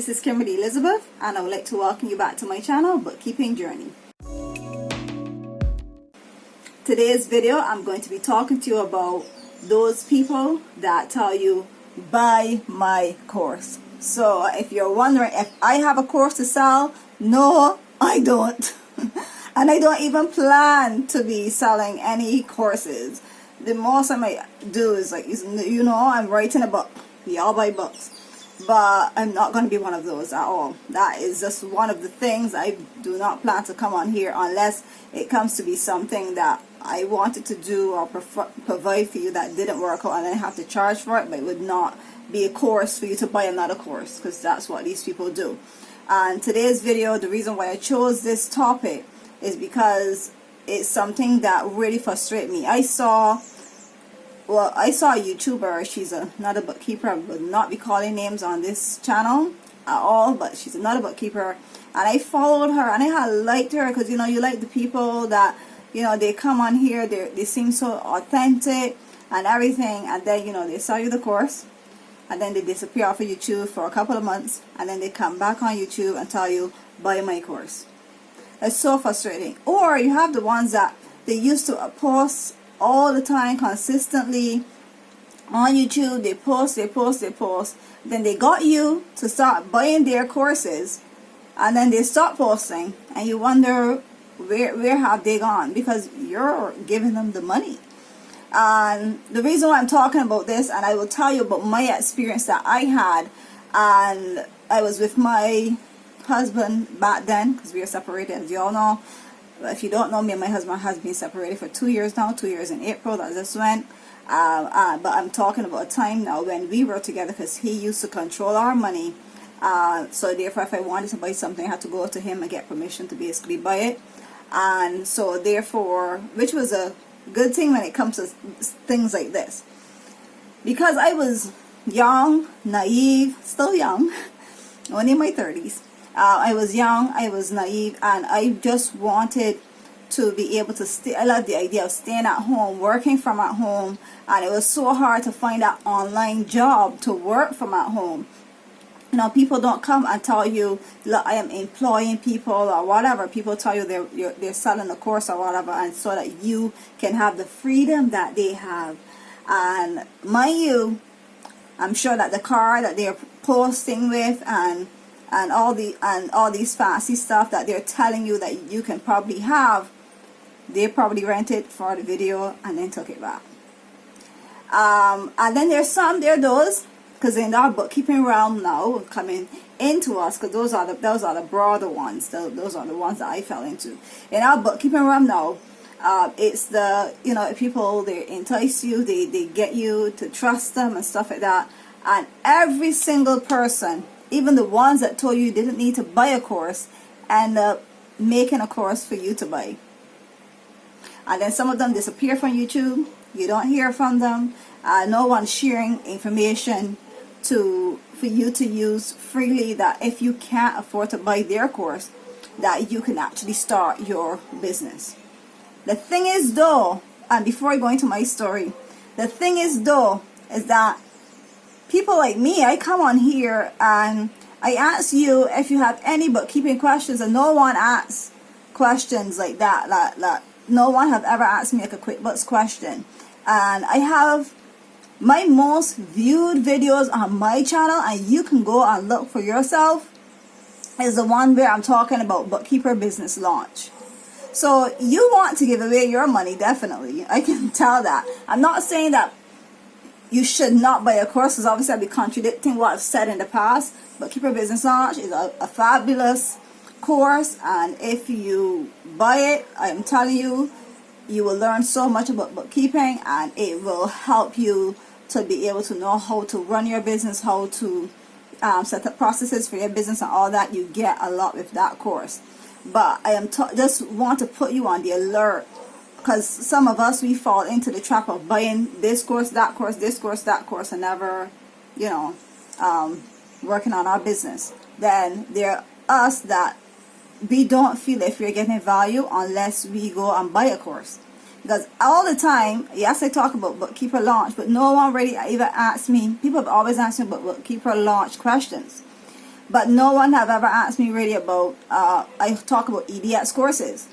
this is Kimberly Elizabeth, and I would like to welcome you back to my channel, Bookkeeping Journey. Today's video, I'm going to be talking to you about those people that tell you, buy my course. So if you're wondering if I have a course to sell, no, I don't. And I don't even plan to be selling any courses. The most I might do is I'm writing a book. We all buy books. But I'm not going to be one of those at all. That is just one of the things I do not plan to come on here unless it comes to be something that I wanted to do or provide for you that didn't work out and I have to charge for it, but it would not be a course for you to buy another course, because that's what these people do. And today's video, the reason why I chose this topic is because it's something that really frustrates me. I saw a YouTuber. She's another bookkeeper. I would not be calling names on this channel at all, but she's another bookkeeper, and I followed her and I had liked her because you like the people that they come on here, they seem so authentic and everything, and then they sell you the course and then they disappear off of YouTube for a couple of months, and then they come back on YouTube and tell you, buy my course. It's so frustrating. Or you have the ones that they used to post all the time consistently on YouTube. They post, then they got you to start buying their courses, and then they stop posting, and you wonder where have they gone, because you're giving them the money. And the reason why I'm talking about this, and I will tell you about my experience that I had, and I was with my husband back then, because we were separated, as you all know. If you don't know, me and my husband has been separated for 2 years now. 2 years in April that just went. But I'm talking about a time now when we were together, because he used to control our money. So therefore, if I wanted to buy something, I had to go to him and get permission to basically buy it. And so therefore, which was a good thing when it comes to things like this, because I was young, naive, still young, only in my 30s. I was young, I was naive, and I just wanted to be able to stay. I love the idea of staying at home, working from at home, and it was so hard to find an online job to work from at home. People don't come and tell you, look, I am employing people or whatever. People tell you they're selling a course or whatever, and so that you can have the freedom that they have. And mind you, I'm sure that the car that they're posting with and all these fancy stuff that they're telling you that you can probably have, they probably rented for the video and then took it back. And then there are those, because in our bookkeeping realm now coming into us, because those are the broader ones. Those are the ones that I fell into. In our bookkeeping realm now, it's the people, they entice you, they get you to trust them and stuff like that. And every single person, even the ones that told you didn't need to buy a course, end up making a course for you to buy. And then some of them disappear from YouTube. You don't hear from them. No one's sharing information for you to use freely, that if you can't afford to buy their course, that you can actually start your business. The thing is though, and before I go into my story, the thing is though, is that people like me, I come on here and I ask you if you have any bookkeeping questions, and no one asks questions like that. No one have ever asked me like a QuickBooks question. And I have my most viewed videos on my channel, and you can go and look for yourself, is the one where I'm talking about bookkeeper business launch. So you want to give away your money, definitely. I can tell that. I'm not saying that you should not buy a course, because obviously I'll be contradicting what I've said in the past. Bookkeeper business launch is a fabulous course, and if you buy it, I'm telling you, you will learn so much about bookkeeping, and it will help you to be able to know how to run your business, how to set up processes for your business and all that. You get a lot with that course. But I am just want to put you on the alert, because some of us, we fall into the trap of buying this course, that course, this course, that course, and never, working on our business. Then there are us that we don't feel if we're getting value unless we go and buy a course. Because all the time, yes, I talk about bookkeeper launch, but no one really even asks me. People have always asked me about bookkeeper launch questions. But no one have ever asked me really about, I talk about EDX courses.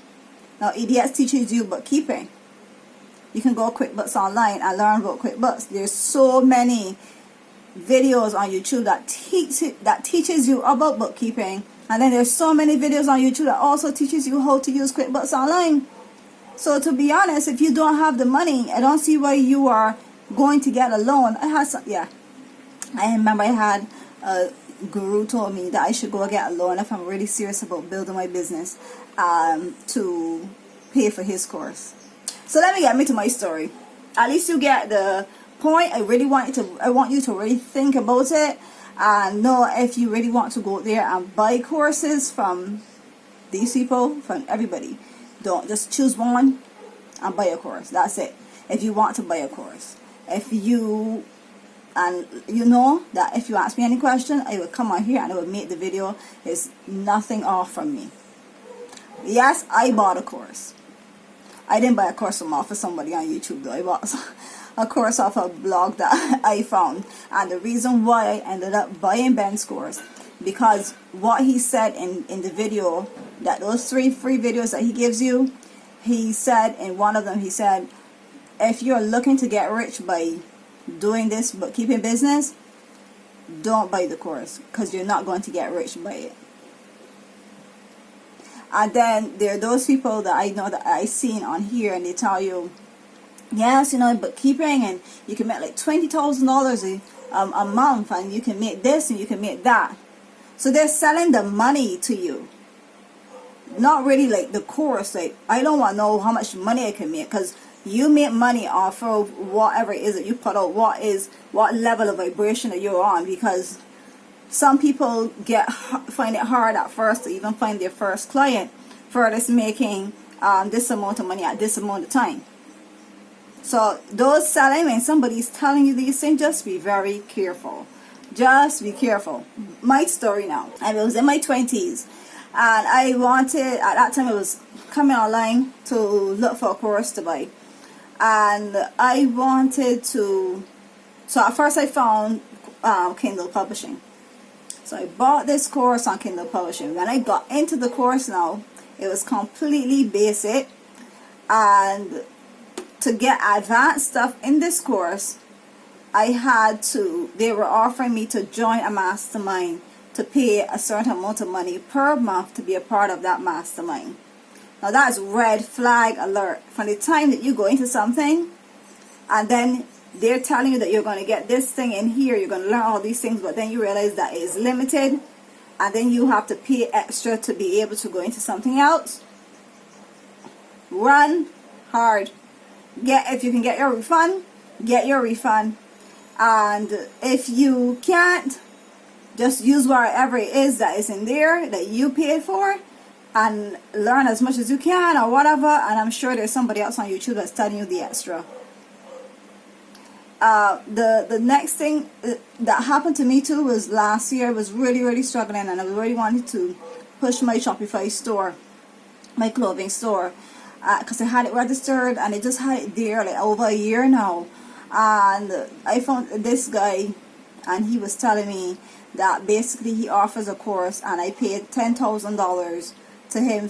Now EDX teaches you bookkeeping. You can go QuickBooks Online and learn about QuickBooks. There's so many videos on YouTube that teaches you about bookkeeping, and then there's so many videos on YouTube that also teaches you how to use QuickBooks Online. So to be honest, if you don't have the money, I don't see why you are going to get a loan. I remember I had a guru told me that I should go get a loan if I'm really serious about building my business, to pay for his course. So let me get to my story. At least you get the point. I want you to really think about it and know if you really want to go there and buy courses from these people, from everybody. Don't just choose one and buy a course. That's it. If you want to buy a course, if you know that if you ask me any question, I will come on here and I will make the video. There's nothing off from me. Yes, I bought a course. I didn't buy a course off of somebody on YouTube though. I bought a course off a blog that I found. And the reason why I ended up buying Ben's course, because what he said in the video, that those 3 free videos that he gives you, he said in one of them, he said, if you're looking to get rich by doing this bookkeeping business, don't buy the course, because you're not going to get rich by it. And then there are those people that I know that I seen on here, and they tell you, yes, you know, bookkeeping, and you can make like $20,000 a month, and you can make this and you can make that. So they're selling the money to you, not really like the course. Like, I don't want to know how much money I can make, because you make money off of whatever it is that you put out, what level of vibration that you're on. Because some people find it hard at first to even find their first client for this making this amount of money at this amount of time. So those selling, when somebody's telling you these things, just be very careful. Just be careful. My story now. I was in my 20s, and I wanted, at that time I was coming online to look for a course to buy. And I wanted to, so at first I found Kindle publishing. So I bought this course on Kindle publishing. When I got into the course now, it was completely basic. And to get advanced stuff in this course, they were offering me to join a mastermind, to pay a certain amount of money per month to be a part of that mastermind. Now that's red flag alert. From the time that you go into something, and then they're telling you that you're going to get this thing in here, you're going to learn all these things, but then you realize that it is limited, and then you have to pay extra to be able to go into something else. Run hard. If you can get your refund, get your refund. And if you can't, just use whatever it is that is in there that you paid for, and learn as much as you can or whatever. And I'm sure there's somebody else on YouTube that's telling you the extra. The next thing that happened to me too was last year. I was really struggling, and I really wanted to push my Shopify store, my clothing store, because I had it registered and I just had it there like over a year now. And I found this guy, and he was telling me that basically he offers a course, and I paid $10,000 to him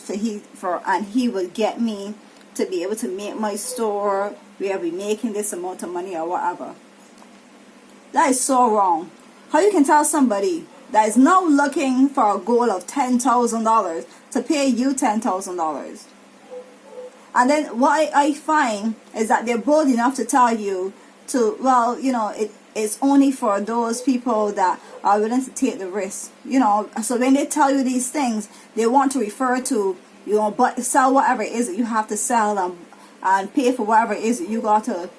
and he would get me to be able to make my store where I'll be making this amount of money or whatever. That is so wrong. How you can tell somebody that is now looking for a goal of $10,000 to pay you $10,000? And then what I find is that they're bold enough to tell you to, well, you know, it's only for those people that are willing to take the risk, you know. So when they tell you these things, they want to refer to, you know, but sell whatever it is that you have to sell, and pay for whatever it is that you got to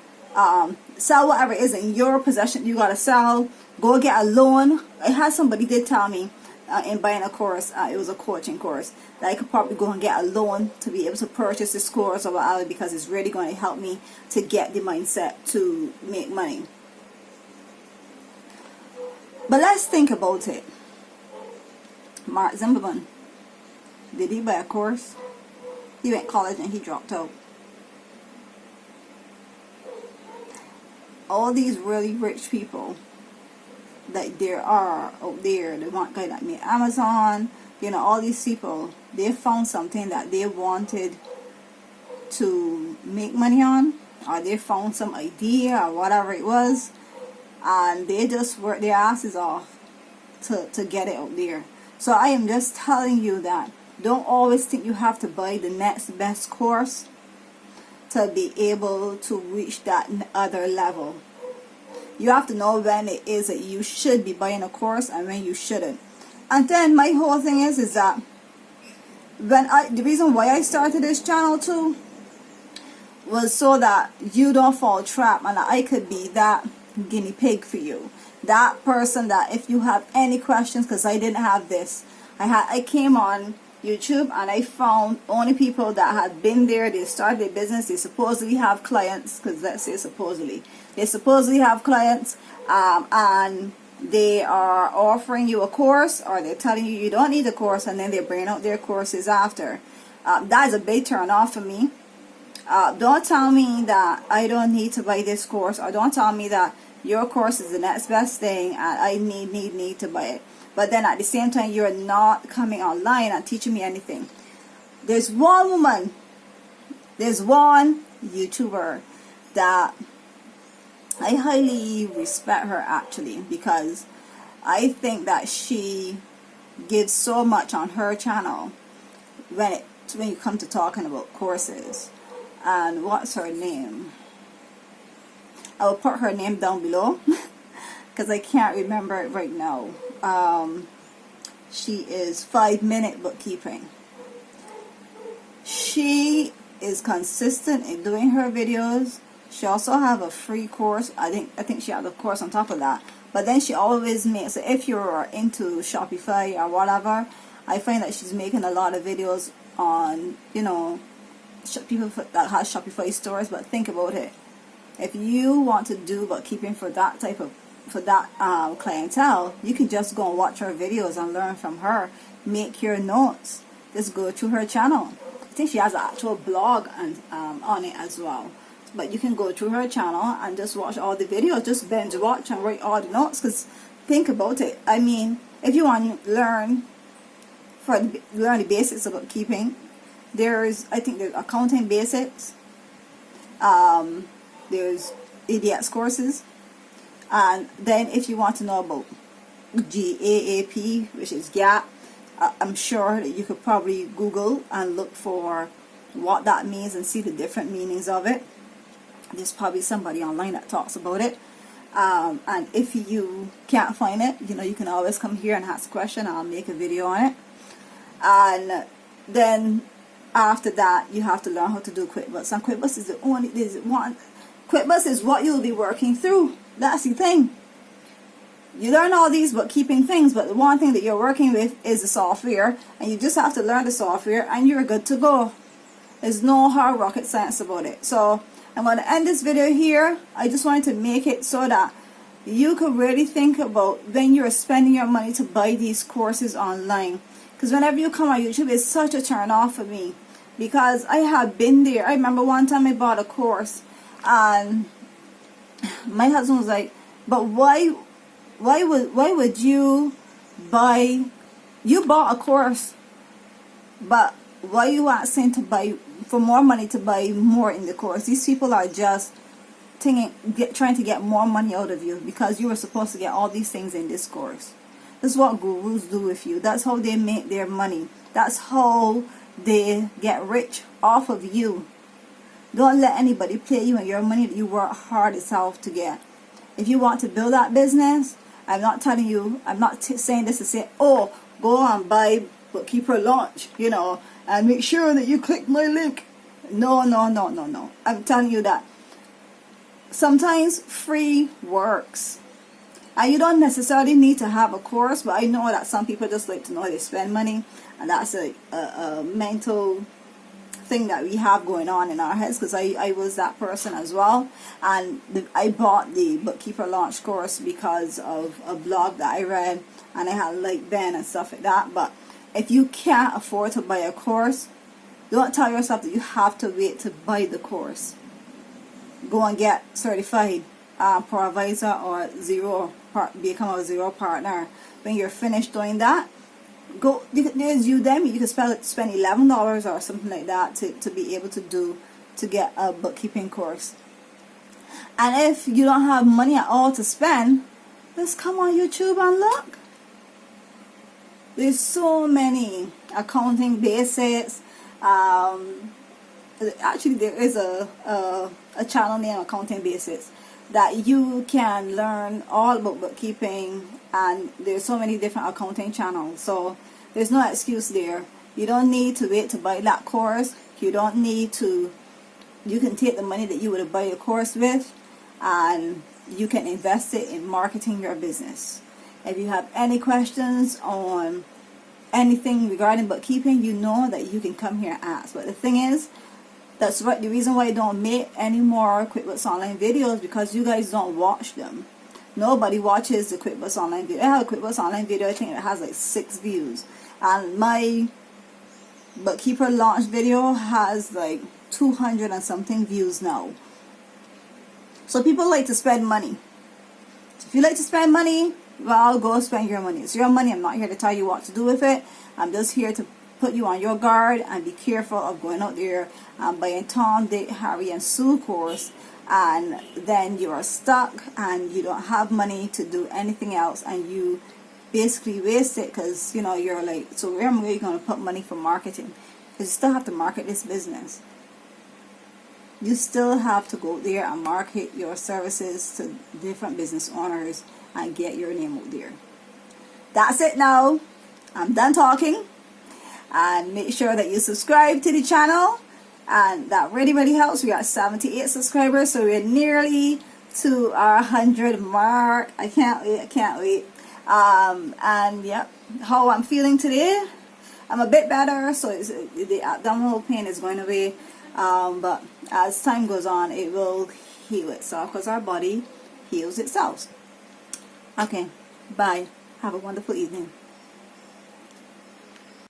sell, whatever it is in your possession you got to sell. Go get a loan. I had somebody did tell me in buying a course, it was a coaching course, that I could probably go and get a loan to be able to purchase this course or whatever, because it's really going to help me to get the mindset to make money. But let's think about it. Mark Zimmerman, did he buy a course? He went to college and he dropped out. All these really rich people, that there are out there. The one guy that made Amazon, you know, all these people, they found something that they wanted to make money on, or they found some idea or whatever it was, and they just worked their asses off to get it out there. So I am just telling you that don't always think you have to buy the next best course to be able to reach that other level. You have to know when it is that you should be buying a course and when you shouldn't. And then my whole thing is that the reason why I started this channel too was so that you don't fall trap, and I could be that guinea pig for you, that person that if you have any questions, because I didn't have this, I came on YouTube and I found only people that had been there, they started their business, they supposedly have clients, because let's say supposedly, they supposedly have clients, and they are offering you a course, or they're telling you you don't need a course, and then they're bringing out their courses after. That is a big turn off for me. Don't tell me that I don't need to buy this course, or don't tell me that your course is the next best thing and I need to buy it. But then at the same time, you're not coming online and teaching me anything. There's one woman, there's one YouTuber that I highly respect her actually, because I think that she gives so much on her channel when you come to talking about courses. And what's her name? I will put her name down below because I can't remember it right now. She is 5 Minute Bookkeeping. She is consistent in doing her videos. She also have a free course. I think she has a course on top of that. But then she always makes, if you're into Shopify or whatever, I find that she's making a lot of videos on, you know, people that have Shopify stores. But think about it, if you want to do bookkeeping for that type of clientele, you can just go and watch her videos and learn from her. Make your notes, just go to her channel. I think she has an actual blog and on it as well, but you can go to her channel and just watch all the videos, just binge watch and write all the notes. Because think about it, I mean, if you want to learn the basics of bookkeeping, I think there's accounting basics, there's ADX courses, and then if you want to know about GAAP, which is GAAP, I'm sure that you could probably Google and look for what that means and see the different meanings of it. There's probably somebody online that talks about it, and if you can't find it, you know, you can always come here and ask a question. I'll make a video on it. And then after that, you have to learn how to do QuickBooks, and QuickBooks is QuickBooks is what you'll be working through. That's the thing. You learn all these bookkeeping things, but the one thing that you're working with is the software, and you just have to learn the software and you're good to go. There's no hard rocket science about it. So I'm going to end this video here. I just wanted to make it so that you could really think about when you're spending your money to buy these courses online. Because whenever you come on YouTube, it's such a turn off for me, because I have been there. I remember one time I bought a course, and my husband was like, but why would you buy, you bought a course, but why you asking to buy for more money to buy more in the course? These people are just trying to get more money out of you, because you were supposed to get all these things in this course. This is what gurus do with you. That's how they make their money. That's how they get rich off of you. Don't let anybody play you and your money that you work hard yourself to get. If you want to build that business, I'm not telling you, I'm not saying this to say, oh, go and buy Bookkeeper Launch, you know, and make sure that you click my link. No. I'm telling you that sometimes free works. And you don't necessarily need to have a course, but I know that some people just like to know how they spend money, and that's a mental thing that we have going on in our heads, because I was that person as well. And I bought the Bookkeeper Launch course because of a blog that I read, and I had like Ben and stuff like that. But if you can't afford to buy a course, don't tell yourself that you have to wait to buy the course. Go and get certified Pro Advisor or Zero become a zero partner. When you're finished doing that, there's Udemy. You can spend $11 or something like that to be able to get a bookkeeping course. And if you don't have money at all to spend, just come on YouTube and look. There's so many accounting basics. Actually, there is a channel named Accounting Basics that you can learn all about bookkeeping, and there's so many different accounting channels. So there's no excuse there. You don't need to wait to buy that course. You don't need to. You can take the money that you would have bought a course with, and you can invest it in marketing your business. If you have any questions on anything regarding bookkeeping, you know that you can come here and ask. But the thing is, that's what the reason why I don't make any more QuickBooks Online videos, because you guys don't watch them. Nobody watches the QuickBooks Online video. I have a QuickBooks Online video, I think it has like 6 views. And my bookkeeper launch video has like 200 and something views now. So people like to spend money. So if you like to spend money, well, go spend your money. It's your money. I'm not here to tell you what to do with it. I'm just here to put you on your guard and be careful of going out there and buying Tom, Dick, Harry, and Sue course, and then you are stuck and you don't have money to do anything else, and you basically waste it because, you know, you're like, so where am I going to put money for marketing? Because you still have to market this business. You still have to go there and market your services to different business owners and get your name out there. That's it now. I'm done talking. And make sure that you subscribe to the channel, and that really helps. We got 78 subscribers, so we're nearly to our 100 mark. I can't wait. And yep, how I'm feeling today, I'm a bit better, so the abdominal pain is going away. But as time goes on, it will heal itself, because our body heals itself. Okay, bye. Have a wonderful evening.